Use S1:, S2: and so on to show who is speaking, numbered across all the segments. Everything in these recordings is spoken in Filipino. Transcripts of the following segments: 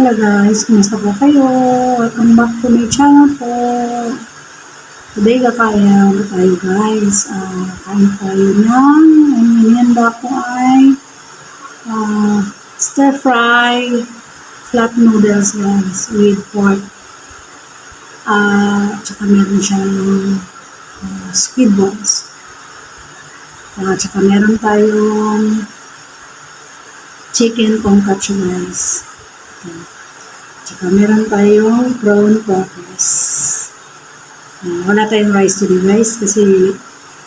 S1: Hello guys, kumusta po kayo? Welcome back to my channel po. Today kakain tayo guys. Kain tayo ng, ang merienda ko ay stir fry flat noodles guys with pork. Tsaka meron siyang squid balls. Tsaka meron tayong chicken tonkatsu guys. Tsaka meron tayong prawn crackers. Wala tayong rice today guys kasi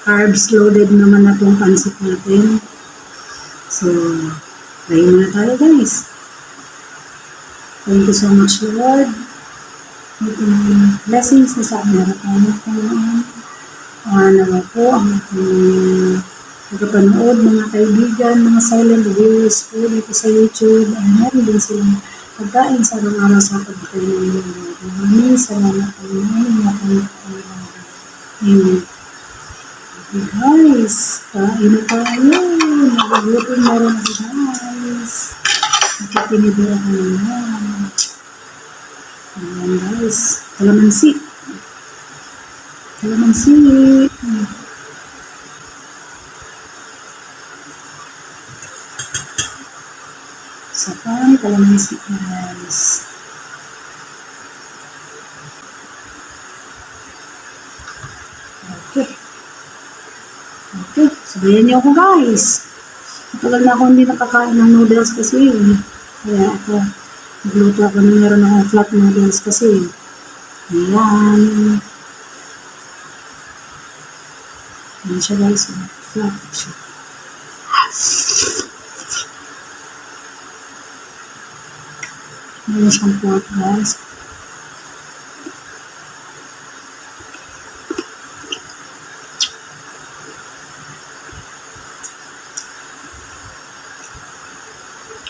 S1: carbs loaded naman na itong pancit natin. So, kain muna tayo guys. Thank you so much Lord. Itong blessings na sa harapan natin. Nawa po ang ating nagpapanood, mga kaibigan, mga silent viewers po dito sa YouTube. Ay meron din silang pagkain sa araw-araw sa pagkain ng Lord. Maraming salamat po ngayon. Amen. Okay guys, kain na tayo. Nagaglutin na rin guys. Nagkatinidira ka naman. Ayan guys, kalamansi. Kalamansi. Sapang kalamansi guys. Okay, sabayan niyo ako guys. Matagal na ako hindi nakakain ng noodles kasi kaya ako nagluto ako na meron akong flat noodles kasi ayan. Ayan siya guys, flat siya. Ayan siyang pork guys.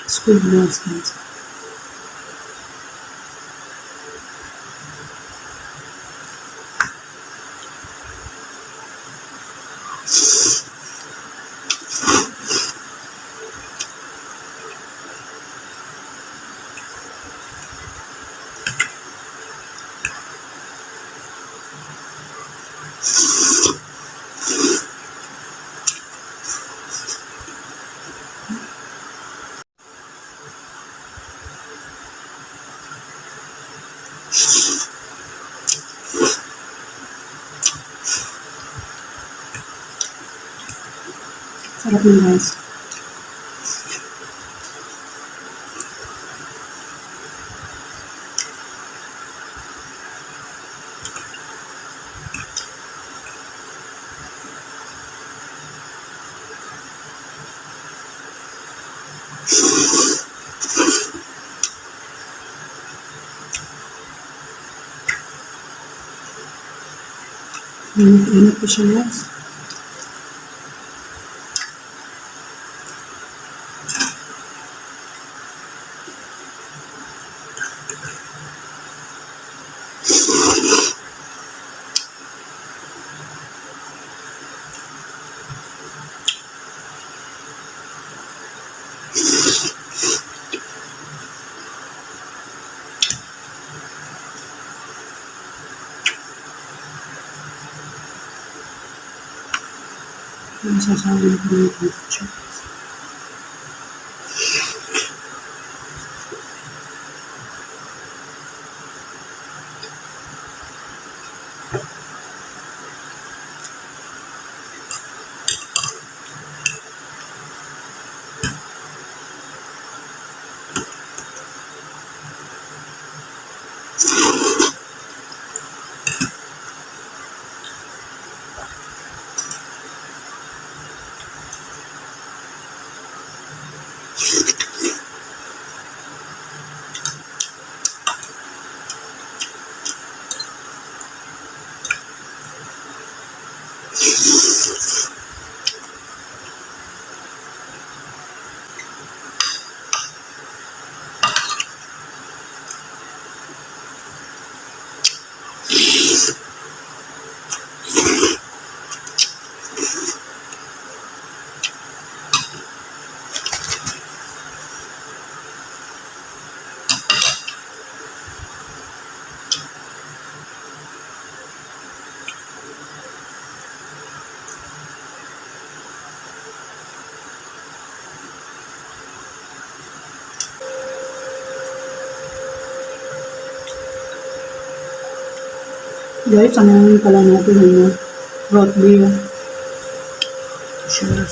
S1: Squid balls guys. Sarap yun guys. Init po siya guys. Yung sasawin ko yung tonkatsu. Guys, ano pala natin yung root beer. Sure.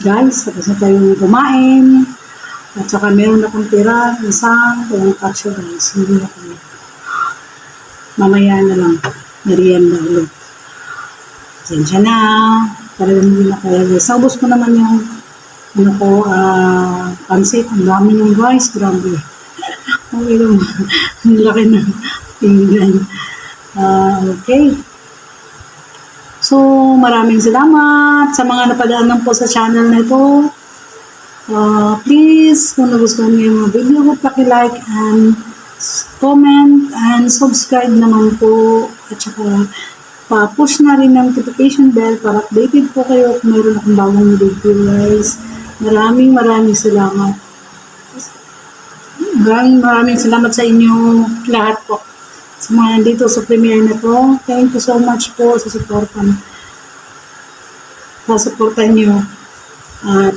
S1: Guys, tapos na tayong kumain. At saka meron akong tira, isang kaso guys. Hindi na kami. Mamaya na lang. Merienda ulit. Sensya na. Talagang hindi na kaya guys. Saubos ko naman yung pansit. Ang dami yung guys. Grabe. Okay lang. Ang laki ng pinggan. Okay. So, maraming salamat sa mga napadaan lang po sa channel na ito. Please, kung nagustuhan niyo yung mga video ko, paki-like and comment and subscribe naman po. At saka, pa-push na rin ng notification bell para updated po kayo kung mayroon akong bagong video guys. Maraming salamat. Maraming salamat sa inyo lahat po. Sa mga nandito sa premiere na to, thank you so much po sa suporta nyo. At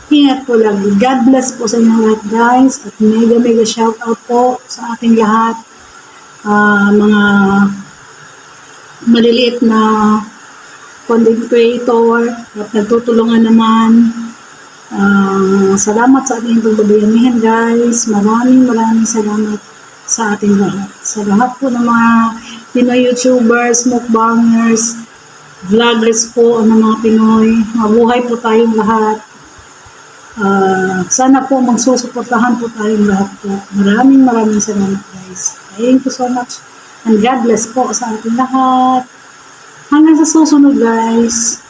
S1: ingat po lagi. God bless po sa inyo lahat guys. At mega shout out po sa ating lahat. mga maliliit na content creator at nagtutulungan naman. Salamat sa ating pagbabayanihan guys. Maraming salamat sa ating lahat. Sa lahat po ng mga Pinoy YouTubers, mukbangers, vloggers po ng mga Pinoy. Mabuhay po tayong lahat. Sana po magsusuportahan po tayong lahat po. Maraming salamat guys. Thank you so much. And God bless po sa ating lahat. Hanggang sa susunod guys.